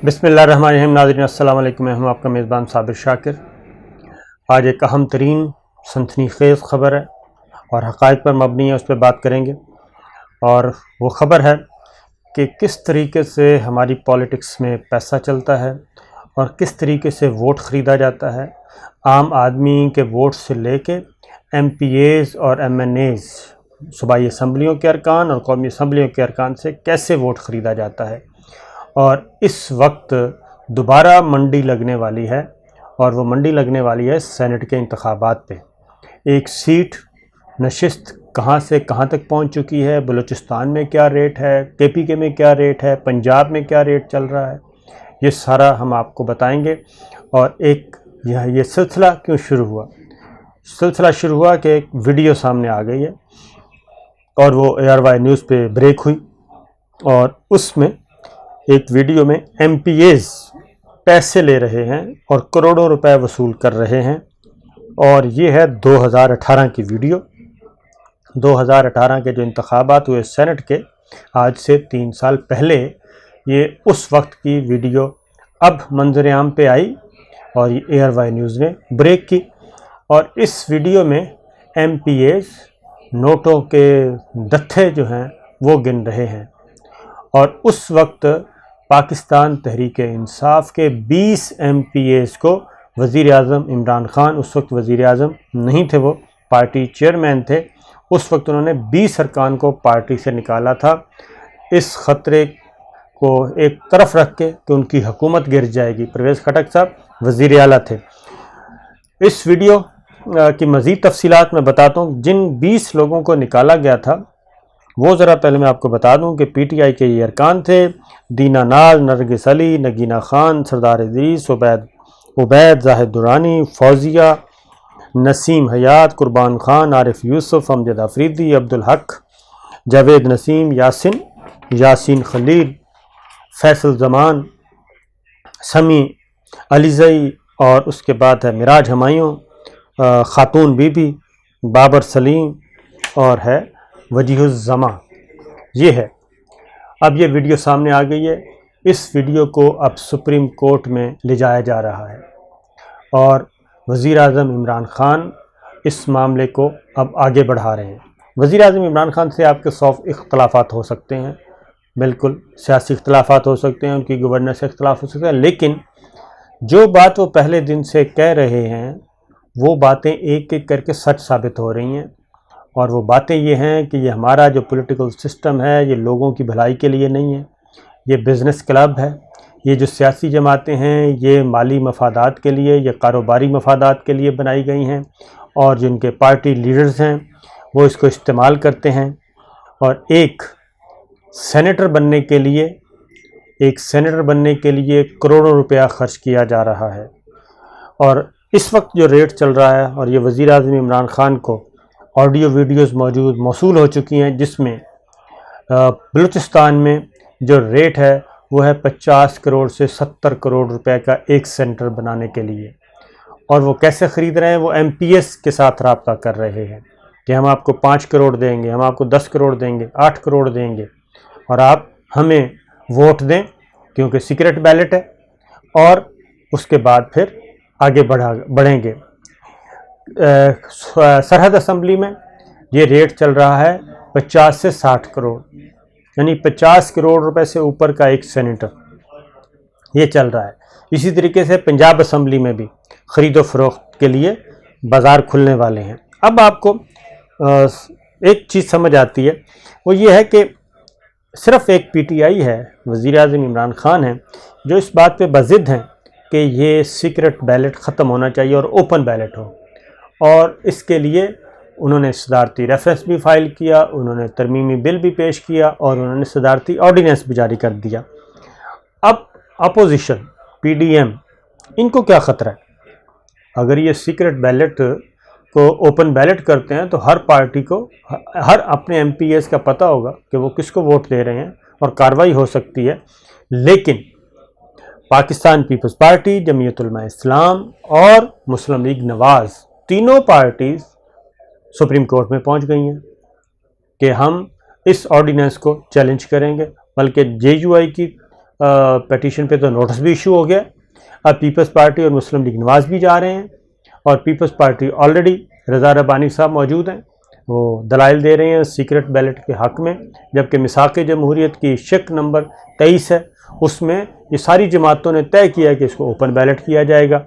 بسم اللہ الرحمن الرحیم۔ ناظرین السلام علیکم، میں ہوں آپ کا میزبان صابر شاکر۔ آج ایک اہم ترین سنسنی خیز خبر ہے اور حقائق پر مبنی ہے، اس پہ بات کریں گے۔ اور وہ خبر ہے کہ کس طریقے سے ہماری پالیٹکس میں پیسہ چلتا ہے اور کس طریقے سے ووٹ خریدا جاتا ہے، عام آدمی کے ووٹ سے لے کے ایم پی ایز اور ایم این ایز، صوبائی اسمبلیوں کے ارکان اور قومی اسمبلیوں کے ارکان سے کیسے ووٹ خریدا جاتا ہے۔ اور اس وقت دوبارہ منڈی لگنے والی ہے، اور وہ منڈی لگنے والی ہے سینٹ کے انتخابات پہ۔ ایک سیٹ نشست کہاں سے کہاں تک پہنچ چکی ہے، بلوچستان میں کیا ریٹ ہے، کے پی کے میں کیا ریٹ ہے، پنجاب میں کیا ریٹ چل رہا ہے، یہ سارا ہم آپ کو بتائیں گے۔ اور ایک یہ سلسلہ کیوں شروع ہوا؟ سلسلہ شروع ہوا کہ ایک ویڈیو سامنے آ گئی ہے اور وہ اے آر وائی نیوز پہ بریک ہوئی، اور اس میں ایک ویڈیو میں ایم پی ایز پیسے لے رہے ہیں اور کروڑوں روپے وصول کر رہے ہیں، اور یہ ہے 2018 کی ویڈیو۔ 2018 کے جو انتخابات ہوئے سینٹ کے، آج سے 3 سال پہلے، یہ اس وقت کی ویڈیو اب منظر عام پہ آئی اور یہ اے آر وائی نیوز نے بریک کی۔ اور اس ویڈیو میں ایم پی ایز نوٹوں کے دتھے جو ہیں وہ گن رہے ہیں، اور اس وقت پاکستان تحریک انصاف کے 20 ایم پی ایز کو وزیر اعظم عمران خان، اس وقت وزیر اعظم نہیں تھے، وہ پارٹی چیئرمین تھے، اس وقت انہوں نے 20 ارکان کو پارٹی سے نکالا تھا، اس خطرے کو ایک طرف رکھ کے کہ ان کی حکومت گر جائے گی۔ پرویز خٹک صاحب وزیر اعلیٰ تھے۔ اس ویڈیو کی مزید تفصیلات میں بتاتا ہوں۔ جن 20 لوگوں کو نکالا گیا تھا وہ ذرا پہلے میں آپ کو بتا دوں کہ پی ٹی آئی کے یہ ارکان تھے: دینا ناز، نرگس علی، نگینہ خان، سردار ادریس، عبید، زاہد درانی، فوزیہ، نسیم حیات، قربان خان، عارف یوسف، امجد آفریدی، عبدالحق، جاوید نسیم، یاسین خلیل، فیصل زمان، سمیع علیزئی، اور اس کے بعد ہے معراج ہمایوں، خاتون بی بی، بابر سلیم، اور ہے وجیہ الزماں۔ یہ ہے، اب یہ ویڈیو سامنے آ گئی ہے۔ اس ویڈیو کو اب سپریم کورٹ میں لے جایا جا رہا ہے، اور وزیر اعظم عمران خان اس معاملے کو اب آگے بڑھا رہے ہیں۔ وزیر اعظم عمران خان سے آپ کے 100 اختلافات ہو سکتے ہیں، بالکل سیاسی اختلافات ہو سکتے ہیں، ان کی گورننس سے اختلاف ہو سکتے ہیں، لیکن جو بات وہ پہلے دن سے کہہ رہے ہیں وہ باتیں ایک ایک کر کے سچ ثابت ہو رہی ہیں۔ اور وہ باتیں یہ ہیں کہ یہ ہمارا جو پولیٹیکل سسٹم ہے یہ لوگوں کی بھلائی کے لیے نہیں ہے، یہ بزنس کلب ہے۔ یہ جو سیاسی جماعتیں ہیں یہ مالی مفادات کے لیے یا کاروباری مفادات کے لیے بنائی گئی ہیں، اور جن کے پارٹی لیڈرز ہیں وہ اس کو استعمال کرتے ہیں، اور ایک سینیٹر بننے کے لیے کروڑوں روپیہ خرچ کیا جا رہا ہے۔ اور اس وقت جو ریٹ چل رہا ہے، اور یہ وزیر اعظم عمران خان کو آڈیو ویڈیوز موصول ہو چکی ہیں، جس میں بلوچستان میں جو ریٹ ہے وہ ہے 50 کروڑ سے 70 کروڑ روپے کا ایک سینٹر بنانے کے لیے۔ اور وہ کیسے خرید رہے ہیں؟ وہ ایم پی ایس کے ساتھ رابطہ کر رہے ہیں کہ ہم آپ کو 5 کروڑ دیں گے، ہم آپ کو 10 کروڑ دیں گے، 8 کروڑ دیں گے، اور آپ ہمیں ووٹ دیں، کیونکہ سیکرٹ بیلٹ ہے، اور اس کے بعد پھر آگے بڑھیں گے۔ سرحد اسمبلی میں یہ ریٹ چل رہا ہے 50 سے 60 کروڑ، یعنی 50 کروڑ روپے سے اوپر کا ایک سینیٹر یہ چل رہا ہے۔ اسی طریقے سے پنجاب اسمبلی میں بھی خرید و فروخت کے لیے بازار کھلنے والے ہیں۔ اب آپ کو ایک چیز سمجھ آتی ہے، وہ یہ ہے کہ صرف ایک پی ٹی آئی ہے، وزیر اعظم عمران خان ہیں، جو اس بات پہ بضد ہیں کہ یہ سیکرٹ بیلٹ ختم ہونا چاہیے اور اوپن بیلٹ ہو، اور اس کے لیے انہوں نے صدارتی ریفرنس بھی فائل کیا، انہوں نے ترمیمی بل بھی پیش کیا، اور انہوں نے صدارتی آرڈیننس بھی جاری کر دیا۔ اب اپوزیشن، پی ڈی ایم، ان کو کیا خطرہ ہے؟ اگر یہ سیکرٹ بیلٹ کو اوپن بیلٹ کرتے ہیں تو ہر پارٹی کو، ہر اپنے ایم پی ایس کا پتہ ہوگا کہ وہ کس کو ووٹ دے رہے ہیں، اور کارروائی ہو سکتی ہے۔ لیکن پاکستان پیپلز پارٹی، جمعیت علماء اسلام اور مسلم لیگ نواز، تینوں پارٹیز سپریم کورٹ میں پہنچ گئی ہیں کہ ہم اس آرڈیننس کو چیلنج کریں گے، بلکہ جے یو آئی کی پیٹیشن پہ تو نوٹس بھی ایشو ہو گیا. اب پیپلز پارٹی اور مسلم لیگ نواز بھی جا رہے ہیں اور پیپلز پارٹی آلریڈی رضا ربانی صاحب موجود ہیں, وہ دلائل دے رہے ہیں سیکرٹ بیلٹ کے حق میں, جبکہ میثاق جمہوریت کی شق نمبر 23 ہے, اس میں یہ ساری جماعتوں نے طے کیا کہ اس کو اوپن بیلٹ کیا جائے گا.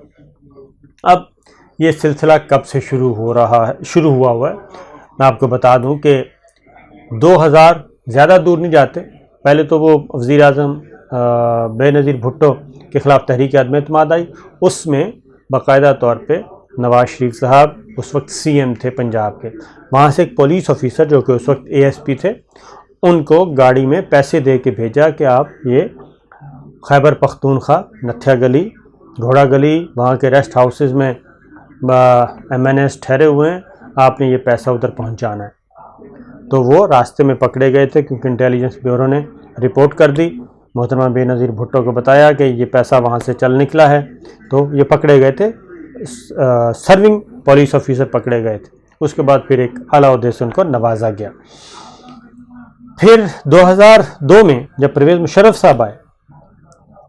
اب یہ سلسلہ کب سے شروع ہوا ہوا ہے؟ میں آپ کو بتا دوں کہ 2000 زیادہ دور نہیں جاتے, پہلے تو وہ وزیر اعظم بے نظیر بھٹو کے خلاف تحریک عدم اعتماد آئی, اس میں باقاعدہ طور پہ نواز شریف صاحب اس وقت سی ایم تھے پنجاب کے, وہاں سے ایک پولیس آفیسر جو کہ اس وقت ASP تھے, ان کو گاڑی میں پیسے دے کے بھیجا کہ آپ یہ خیبر پختونخوا نتھیا گلی, گھوڑا گلی, وہاں کے ریسٹ ہاؤسز میں MNAs ٹھہرے ہوئے ہیں, آپ نے یہ پیسہ ادھر پہنچانا ہے. تو وہ راستے میں پکڑے گئے تھے کیونکہ انٹیلیجنس بیورو نے رپورٹ کر دی, محترمہ بے نظیر بھٹو کو بتایا کہ یہ پیسہ وہاں سے چل نکلا ہے, تو یہ پکڑے گئے تھے, سرونگ پولیس آفیسر پکڑے گئے تھے. اس کے بعد پھر ایک اعلیٰ عہدے سے ان کو نوازا گیا. پھر 2002 میں جب پرویز مشرف صاحب آئے,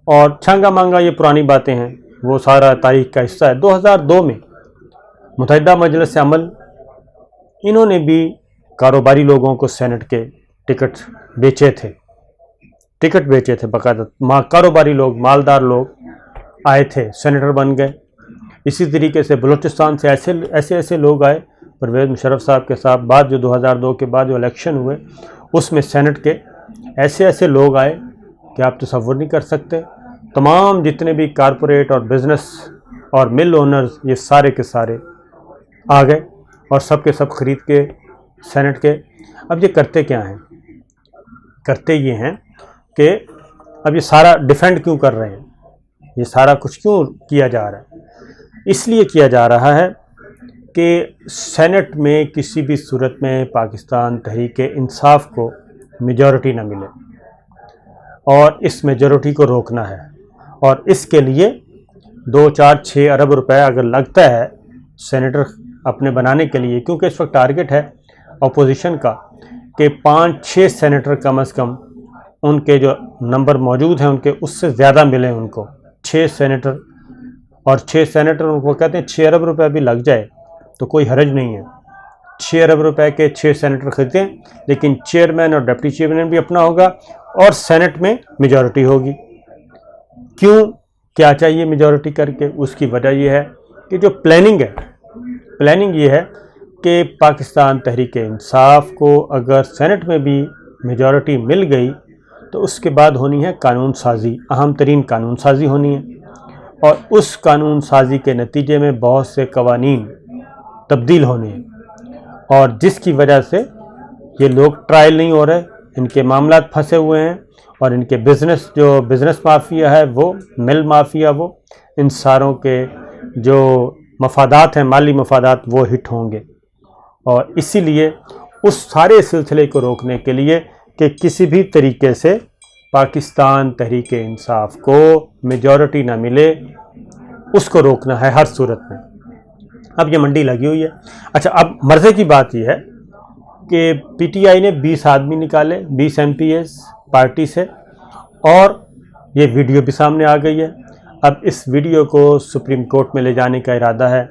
اور چھانگا مانگا یہ پرانی باتیں ہیں, وہ سارا تاریخ کا حصہ ہے. 2002 میں متحدہ مجلس عمل انہوں نے بھی کاروباری لوگوں کو سینٹ کے ٹکٹ بیچے تھے باقاعدہ, کاروباری لوگ, مالدار لوگ آئے تھے, سینیٹر بن گئے. اسی طریقے سے بلوچستان سے ایسے لوگ آئے پرویز مشرف صاحب کے ساتھ, بعد جو 2002 کے بعد جو الیکشن ہوئے اس میں سینٹ کے ایسے لوگ آئے کہ آپ تصور نہیں کر سکتے. تمام جتنے بھی کارپوریٹ اور بزنس اور مل اونرز یہ سارے کے سارے آ گئے اور سب کے سب خرید کے سینٹ کے. اب یہ کرتے کیا ہیں؟ کرتے یہ ہیں کہ اب یہ سارا ڈیفینڈ کیوں کر رہے ہیں, یہ سارا کچھ کیوں کیا جا رہا ہے؟ اس لیے کیا جا رہا ہے کہ سینٹ میں کسی بھی صورت میں پاکستان تحریک انصاف کو میجورٹی نہ ملے, اور اس میجورٹی کو روکنا ہے. اور اس کے لیے 2-4-6 ارب روپے اگر لگتا ہے سینیٹر اپنے بنانے کے لیے, کیونکہ اس وقت ٹارگٹ ہے اپوزیشن کا کہ 5-6 سینیٹر کم از کم ان کے جو نمبر موجود ہیں ان کے اس سے زیادہ ملیں ان کو, 6 سینیٹر. اور 6 سینیٹر ان کو کہتے ہیں 6 ارب روپے بھی لگ جائے تو کوئی حرج نہیں ہے. 6 ارب روپے کے 6 سینیٹر خریدیں, لیکن چیئرمین اور ڈپٹی چیئرمین بھی اپنا ہوگا اور سینٹ میں میجورٹی ہوگی. کیوں کیا چاہیے میجورٹی کر کے؟ اس کی وجہ یہ ہے کہ جو پلاننگ یہ ہے کہ پاکستان تحریک انصاف کو اگر سینٹ میں بھی میجورٹی مل گئی تو اس کے بعد ہونی ہے قانون سازی, اہم ترین قانون سازی ہونی ہے, اور اس قانون سازی کے نتیجے میں بہت سے قوانین تبدیل ہونے ہیں, اور جس کی وجہ سے یہ لوگ ٹرائل نہیں ہو رہے, ان کے معاملات پھنسے ہوئے ہیں, اور ان کے بزنس مافیا ہے وہ, مل مافیا وہ, ان ساروں کے جو مفادات ہیں, مالی مفادات, وہ ہٹ ہوں گے. اور اسی لیے اس سارے سلسلے کو روکنے کے لیے کہ کسی بھی طریقے سے پاکستان تحریک انصاف کو میجورٹی نہ ملے, اس کو روکنا ہے ہر صورت میں. اب یہ منڈی لگی ہوئی ہے. اچھا, اب مرضے کی بات یہ ہے کہ PTI نے 20 آدمی نکالے, 20 MPs پارٹی سے, اور یہ ویڈیو بھی سامنے آ گئی ہے. اب اس ویڈیو کو سپریم کورٹ میں لے جانے کا ارادہ ہے.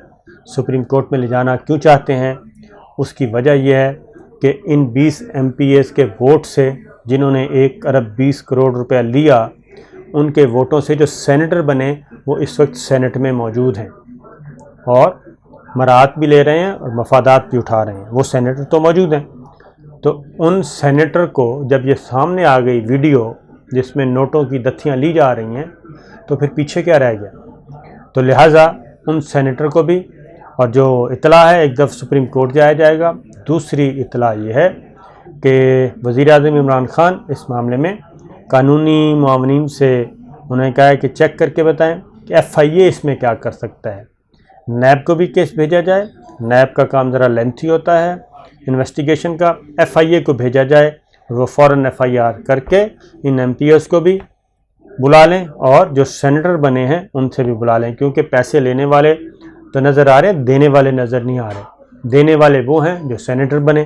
سپریم کورٹ میں لے جانا کیوں چاہتے ہیں؟ اس کی وجہ یہ ہے کہ ان 20 MPs کے ووٹ سے, جنہوں نے 1 ارب 20 کروڑ روپیہ لیا, ان کے ووٹوں سے جو سینیٹر بنے وہ اس وقت سینٹ میں موجود ہیں اور مراعات بھی لے رہے ہیں اور مفادات بھی اٹھا رہے ہیں. وہ سینیٹر تو موجود ہیں, تو ان سینیٹر کو جب یہ سامنے آ گئی ویڈیو جس میں نوٹوں کی دتھیاں لی جا رہی ہیں, تو پھر پیچھے کیا رہ گیا؟ تو لہٰذا ان سینیٹر کو بھی, اور جو اطلاع ہے ایک دفعہ سپریم کورٹ جایا جائے گا. دوسری اطلاع یہ ہے کہ وزیر اعظم عمران خان اس معاملے میں قانونی معاونین سے انہیں کہا ہے کہ چیک کر کے بتائیں کہ FIA اس میں کیا کر سکتا ہے. نیب کو بھی کیس بھیجا جائے, نیب کا کام ذرا لینتھی ہوتا ہے انویسٹیگیشن کا, FIA کو بھیجا جائے, وہ فوراً FIR کر کے ان MPs کو بھی بلا لیں اور جو سینیٹر بنے ہیں ان سے بھی بلا لیں, کیونکہ پیسے لینے والے تو نظر آ رہے ہیں, دینے والے نظر نہیں آ رہے. دینے والے وہ ہیں جو سینیٹر بنے,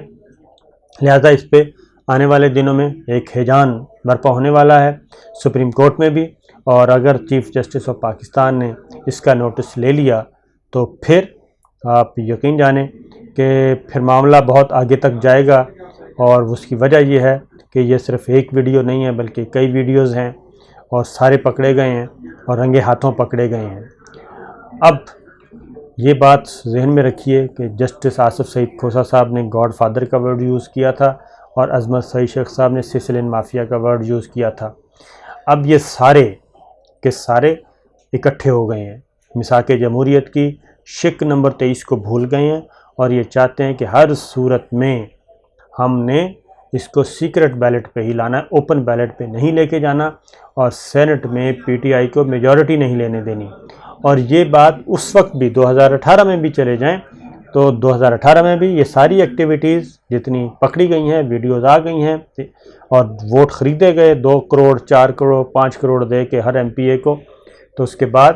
لہذا اس پہ آنے والے دنوں میں ایک ہیجان برپا ہونے والا ہے سپریم کورٹ میں بھی، اور اگر چیف جسٹس آف پاکستان نے اس کا نوٹس لے لیا تو پھر آپ یقین جانیں کہ پھر معاملہ بہت آگے تک جائے گا، اور اس کی وجہ یہ ہے کہ یہ صرف ایک ویڈیو نہیں ہے بلکہ کئی ویڈیوز ہیں، اور سارے پکڑے گئے ہیں اور رنگے ہاتھوں پکڑے گئے ہیں۔ اب یہ بات ذہن میں رکھیے کہ جسٹس آصف سعید کھوسہ صاحب نے گاڈ فادر کا ورڈ یوز کیا تھا، اور عظمت سعید شیخ صاحب نے سسلین مافیا کا ورڈ یوز کیا تھا۔ اب یہ سارے کے سارے اکٹھے ہو گئے ہیں، میثاق جمہوریت کی شق نمبر 23 کو بھول گئے ہیں، اور یہ چاہتے ہیں کہ ہر صورت میں ہم نے اس کو سیکرٹ بیلٹ پہ ہی لانا ہے، اوپن بیلٹ پہ نہیں لے کے جانا، اور سینٹ میں پی ٹی آئی کو میجورٹی نہیں لینے دینی۔ اور یہ بات اس وقت بھی 2018 میں بھی چلے جائیں تو 2018 میں بھی یہ ساری ایکٹیویٹیز جتنی پکڑی گئی ہیں، ویڈیوز آ گئی ہیں، اور ووٹ خریدے گئے 2 کروڑ 4 کروڑ 5 کروڑ دے کے ہر ایم پی اے کو، تو اس کے بعد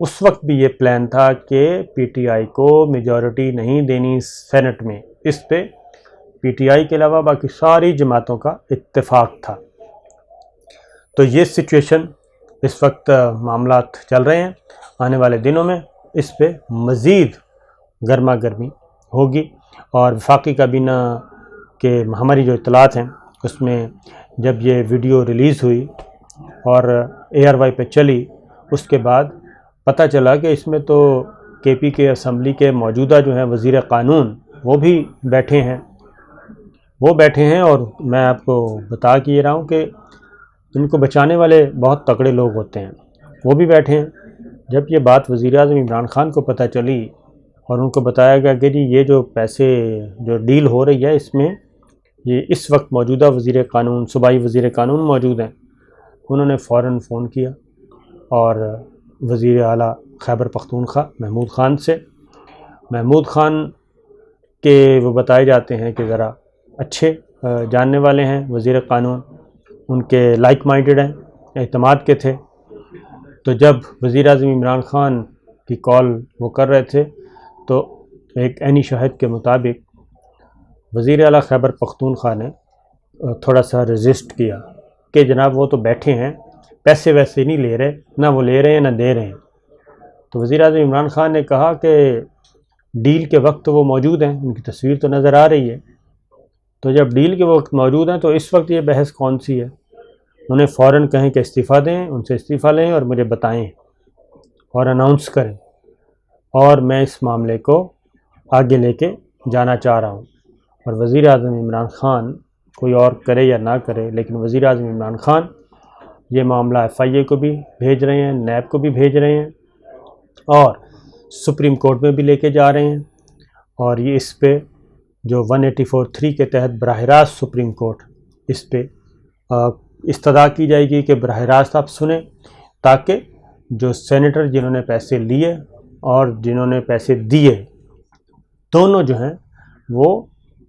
اس وقت بھی یہ پلان تھا کہ پی ٹی آئی کو میجورٹی نہیں دینی سینٹ میں۔ اس پہ پی ٹی آئی کے علاوہ باقی ساری جماعتوں کا اتفاق تھا۔ تو یہ سچویشن اس وقت معاملات چل رہے ہیں، آنے والے دنوں میں اس پہ مزید گرما گرمی ہوگی، اور وفاقی کابینہ کے ہماری جو اطلاعات ہیں اس میں جب یہ ویڈیو ریلیز ہوئی اور اے آر وائی پہ چلی، اس کے بعد پتہ چلا کہ اس میں تو کے پی کے اسمبلی کے موجودہ جو ہیں وزیر قانون وہ بھی بیٹھے ہیں، اور میں آپ کو بتا کے یہ رہا ہوں کہ ان کو بچانے والے بہت تگڑے لوگ ہوتے ہیں، وہ بھی بیٹھے ہیں۔ جب یہ بات وزیر اعظم عمران خان کو پتہ چلی اور ان کو بتایا گیا کہ جی یہ جو پیسے جو ڈیل ہو رہی ہے اس میں یہ اس وقت موجودہ وزیر قانون صوبائی وزیر قانون موجود ہیں، انہوں نے فوراً فون کیا اور وزیر اعلیٰ خیبر پختونخوا محمود خان کے وہ بتائے جاتے ہیں کہ ذرا اچھے جاننے والے ہیں وزیر قانون، ان کے لائک مائنڈڈ ہیں، اعتماد کے تھے۔ تو جب وزیر اعظم عمران خان کی کال وہ کر رہے تھے تو ایک عینی شاہد کے مطابق وزیر اعلیٰ خیبر پختونخوا نے تھوڑا سا ریزسٹ کیا کہ جناب وہ تو بیٹھے ہیں، پیسے ویسے نہیں لے رہے، نہ وہ لے رہے ہیں نہ دے رہے ہیں۔ تو وزیر اعظم عمران خان نے کہا کہ ڈیل کے وقت وہ موجود ہیں، ان کی تصویر تو نظر آ رہی ہے، تو جب ڈیل کے وقت موجود ہیں تو اس وقت یہ بحث کون سی ہے؟ انہیں فوراً کہیں کہ استعفیٰ دیں، ان سے استعفیٰ لیں اور مجھے بتائیں اور اناؤنس کریں، اور میں اس معاملے کو آگے لے کے جانا چاہ رہا ہوں۔ اور وزیر اعظم عمران خان کوئی اور کرے یا نہ کرے، لیکن وزیر اعظم عمران خان یہ معاملہ ایف آئی اے کو بھی بھیج رہے ہیں، نیب کو بھی بھیج رہے ہیں، اور سپریم کورٹ میں بھی لے کے جا رہے ہیں، اور یہ اس پہ جو 184(3) کے تحت براہ راست سپریم کورٹ اس پہ استدعا کی جائے گی کہ براہ راست آپ سنیں، تاکہ جو سینیٹر جنہوں نے پیسے لیے اور جنہوں نے پیسے دیے دونوں جو ہیں وہ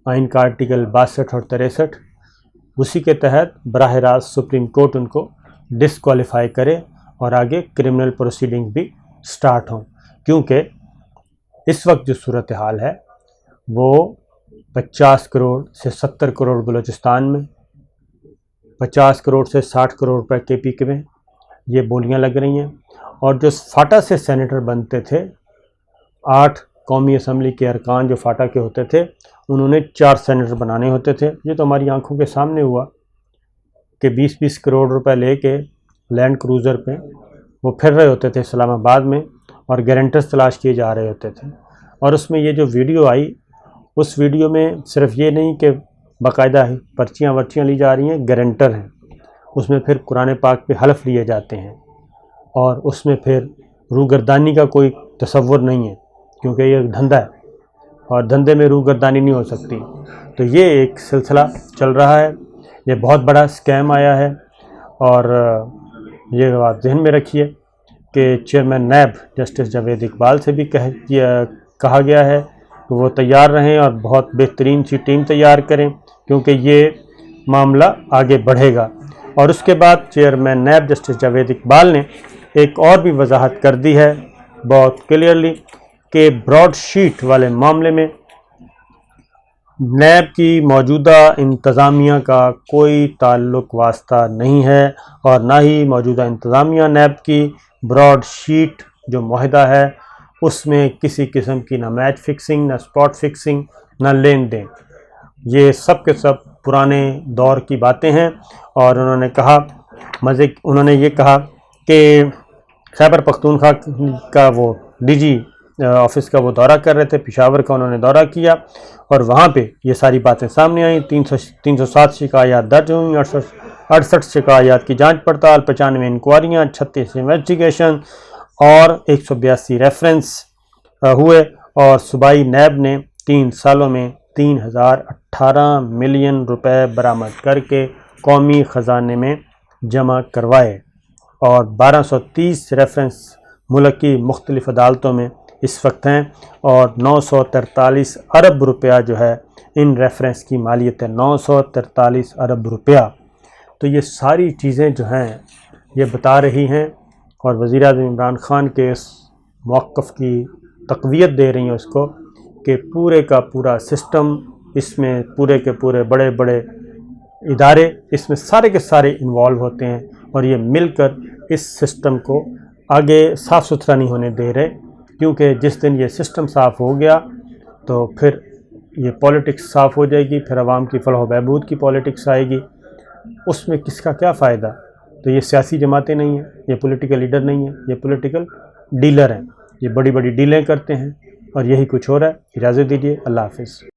آئین کا آرٹیکل 62 اور 63 اسی کے تحت براہ راست سپریم کورٹ ان کو ڈسکوالیفائی کرے اور آگے کرمنل پروسیڈنگ بھی سٹارٹ ہوں، کیونکہ اس وقت جو صورتحال ہے وہ 50 کروڑ سے 70 کروڑ بلوچستان میں، 50 کروڑ سے 60 کروڑ روپے کے پی کے میں یہ بولیاں لگ رہی ہیں، اور جو فاٹا سے سینیٹر بنتے تھے 8 قومی اسمبلی کے ارکان جو فاٹا کے ہوتے تھے انہوں نے 4 سینیٹر بنانے ہوتے تھے۔ یہ تو ہماری آنکھوں کے سامنے ہوا کہ 20-20 کروڑ روپے لے کے لینڈ کروزر پہ وہ پھر رہے ہوتے تھے اسلام آباد میں، اور گارنٹرز تلاش کیے جا رہے ہوتے تھے۔ اور اس میں یہ جو ویڈیو آئی، اس ویڈیو میں صرف یہ نہیں کہ باقاعدہ پرچیاں لی جا رہی ہیں، گارنٹر ہیں، اس میں پھر قرآن پاک پہ حلف لیے جاتے ہیں، اور اس میں پھر روگردانی کا کوئی تصور نہیں ہے، کیونکہ یہ دھندا ہے اور دھندے میں روگردانی نہیں ہو سکتی۔ تو یہ ایک سلسلہ چل رہا ہے، یہ بہت بڑا سکیم آیا ہے، اور یہ بات ذہن میں رکھیے کہ chairman NAB justice Javed Iqbal سے بھی کہا گیا ہے کہ وہ تیار رہیں اور بہت بہترین سی ٹیم تیار کریں، کیونکہ یہ معاملہ آگے بڑھے گا۔ اور اس کے بعد chairman NAB justice Javed Iqbal نے ایک اور بھی وضاحت کر دی ہے بہت کلیئرلی کہ براڈ شیٹ والے معاملے میں نیب کی موجودہ انتظامیہ کا کوئی تعلق واسطہ نہیں ہے، اور نہ ہی موجودہ انتظامیہ نیب کی براڈ شیٹ جو معاہدہ ہے اس میں کسی قسم کی نہ میچ فکسنگ، نہ اسپاٹ فکسنگ، نہ لین دین، یہ سب کے سب پرانے دور کی باتیں ہیں۔ اور انہوں نے یہ کہا کہ خیبر پختونخوا کا وہ ڈی جی آفس کا وہ دورہ کر رہے تھے، پشاور کا انہوں نے دورہ کیا، اور وہاں پہ یہ ساری باتیں سامنے آئیں۔ 307 شکایات درج ہوئیں، 68 شکایات کی جانچ پڑتال، 95 انکوائریاں، 36 انویسٹیگیشن اور 182 ریفرنس ہوئے، اور صوبائی نیب نے 3 سالوں میں 3018 ملین روپے برآمد کر کے قومی خزانے میں جمع کروائے، اور 1230 ریفرنس ملک کی مختلف عدالتوں میں اس وقت ہیں، اور 943 ارب روپیہ جو ہے ان ریفرنس کی مالیت ہے، 943 ارب روپیہ۔ تو یہ ساری چیزیں جو ہیں یہ بتا رہی ہیں، اور وزیر اعظم عمران خان کے اس موقف کی تقویت دے رہی ہیں اس کو کہ پورے کا پورا سسٹم، اس میں پورے کے پورے بڑے بڑے ادارے اس میں سارے کے سارے انوالو ہوتے ہیں، اور یہ مل کر اس سسٹم کو آگے صاف ستھرا نہیں ہونے دے رہے، کیونکہ جس دن یہ سسٹم صاف ہو گیا تو پھر یہ پولیٹکس صاف ہو جائے گی، پھر عوام کی فلاح و بہبود کی پولیٹکس آئے گی، اس میں کس کا کیا فائدہ؟ تو یہ سیاسی جماعتیں نہیں ہیں، یہ پولیٹیکل لیڈر نہیں ہیں، یہ پولیٹیکل ڈیلر ہیں، یہ بڑی بڑی ڈیلیں کرتے ہیں، اور یہی کچھ ہو رہا ہے۔ اجازت دیجیے، اللہ حافظ۔